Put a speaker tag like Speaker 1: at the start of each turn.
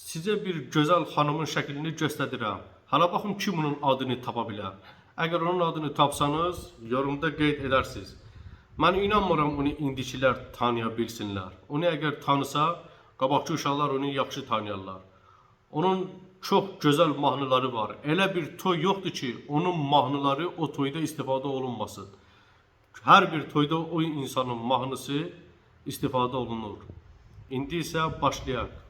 Speaker 1: Sizə bir gözəl xanımın şəklini göstərirəm. Hala baxın kim bunun adını tapa bilər. Əgər onun adını tapsanız, yorumda qeyd edərsiniz. Mən inanmıram onu indikilər tanıya bilsinlər. Onu əgər tanısa, qabaqçı uşaqlar onu yaxşı tanıyarlar. Onun çox gözəl mahnıları var. Elə bir toy yoxdur ki, onun mahnıları o toyda istifadə olunmasın. Hər bir toyda o insanın mahnısı istifadə olunur. İndi isə başlayaq.